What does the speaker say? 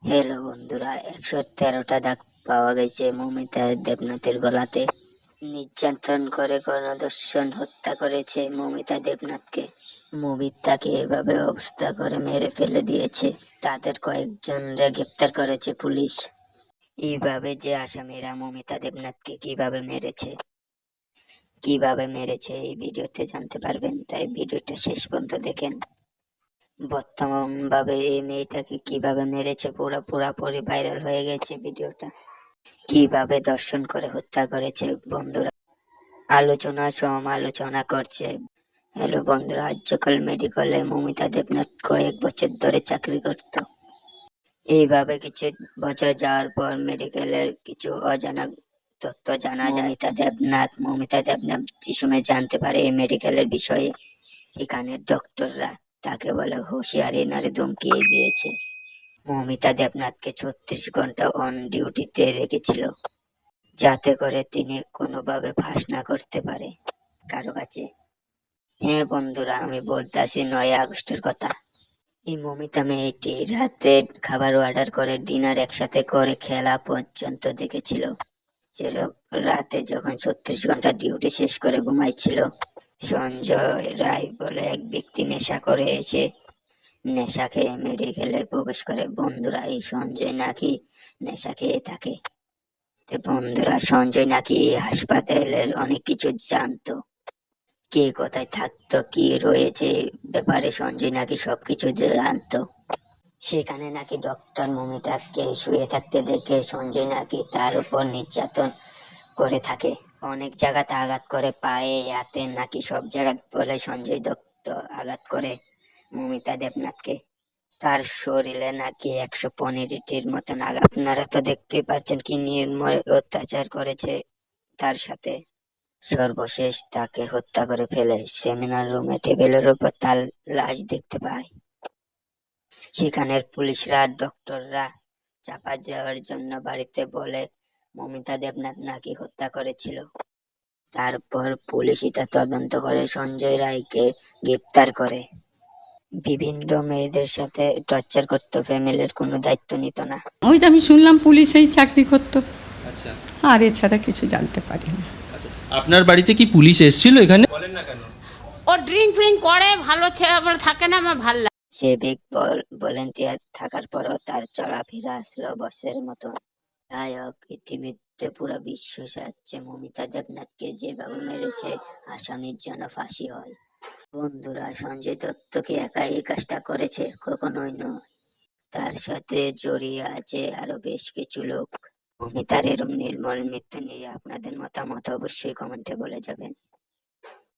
Hello বন্ধুরা, 113টা দাগ পাওয়া গেছে মৌমিতা দেবনাথের গলাতে। নির্যাতন করে গণধর্ষণ হত্যা করেছে মৌমিতা দেবনাথকে। মৌমিতাকে এভাবে অবস্থা করে মেরে ফেলে দিয়েছে। তাদের কয়েকজনরে গ্রেপ্তার করেছে পুলিশ। এইভাবে যে আসামিরা মৌমিতা দেবনাথকে কিভাবে মেরেছে এই ভিডিওতে জানতে পারবেন, তাই ভিডিওটা শেষ পর্যন্ত দেখেন। বর্তমান ভাবে এই মেয়েটাকে কিভাবে মেরেছে পুরাপুরি ভাইরাল হয়ে গেছে ভিডিওটা। কিভাবে দর্শন করে হত্যা করেছে বন্ধুরা আলোচনা সমালোচনা করছে। হ্যালো বন্ধুরা, আর্যকল মেডিকেলে মৌমিতা দেবনাথ কয়েক বছর ধরে চাকরি করত। এইভাবে কিছু বছর যাওয়ার পর মেডিকেলের কিছু অজানা তথ্য জানা যায়। মৌমিতা দেবনাথ যে সময় জানতে পারে এই মেডিকেলের বিষয়ে, এখানের ডক্টররা তাকে বলে হুঁশিয়ারি নারে ধমকিয়ে দিয়েছে। মৌমিতা দেবনাথকে 36 ঘন্টা অন ডিউটিতে রেখেছিল, যাতে করে তিনি কোনোভাবে ফাঁস না করতে পারে কারো কাছে। হ্যাঁ বন্ধুরা, আমি বলতেছি 9 আগস্টের কথা। এই মৌমিতা মেয়েটি রাতে খাবার অর্ডার করে ডিনার একসাথে করে খেলা পর্যন্ত দেখেছিল। রাতে যখন 36 ঘন্টা ডিউটি শেষ করে ঘুমাইছিল, সঞ্জয় রায় বলে এক ব্যক্তি নেশা করে এসে নেশা খেয়ে মেডিকেলে প্রবেশ করে। বন্ধুরা, এই সঞ্জয় নাকি নেশা খেয়ে থাকে। বন্ধুরা, সঞ্জয় নাকি হাসপাতালের অনেক কিছু জানতো, কে কোথায় থাকতো, কি রয়েছে ব্যাপারে সঞ্জয় নাকি সবকিছু জানতো। সেখানে নাকি ডক্টর মৌমিতাকে শুয়ে থাকতে দেখে সঞ্জয় নাকি তার উপর নির্যাতন করে থাকে। অনেক জায়গাতে আঘাত করে, পায়ে হাতে নাকি সব জায়গা বলে সঞ্জয় দত্ত আঘাত করে মৌমিতা দেবনাথকে। তার শরীরে নাকি 115টির মতন আঘাত। আপনারা তো দেখতেই পাচ্ছেন কি নির্মম অত্যাচার করেছে তার সাথে। সর্বশেষ তাকে হত্যা করে ফেলে সেমিনার রুমে টেবিলের উপর তার লাশ দেখতে পায়। সেখানের পুলিশরা ডক্টররা চাপা দেওয়ার জন্য বাড়িতে বলে মৌমিতা দেবনাথ নাকি হত্যা করেছিল। তারপর পুলিশ এটা তদন্ত করে সঞ্জয় রায়কে গ্রেপ্তার করে। বিভিন্ন মেয়েদের সাথে টর্চার করতো, ফ্যামিলির কোনো দায়িত্ব নিত না। ওই যে আমি শুনলাম পুলিশেই চাকরি করতো, আচ্ছা আর এছাড়া কিছু জানতে পারি না। আচ্ছা, আপনার বাড়িতে কি পুলিশ এসেছিল এখানে? বলেন না কেন? ও ড্রিঙ্ক ফ্রিঙ্ক করে, ভালো ছেলে থাকে না, আমার ভাল লাগে। সে বিগ ভলেন্টিয়ার থাকার পরও তার চলাফেরা ছিল বসের মতো। যাই হোক, ইতিমধ্যে পুরো বিশ্ব চাচ্ছে মৌমিতা দেবনাথকে যেভাবে মেরেছে আসামির জন্য ফাঁসি হয়। বন্ধুরা, সঞ্জয় দত্তকে একাই এই কাজটা করেছে? কখনোই নয়। তার সাথে জড়িয়ে আছে আরো বেশ কিছু লোক। মৌমিতার এরম নির্মল মৃত্যু নিয়ে আপনাদের মতামত অবশ্যই কমেন্টে বলে যাবেন।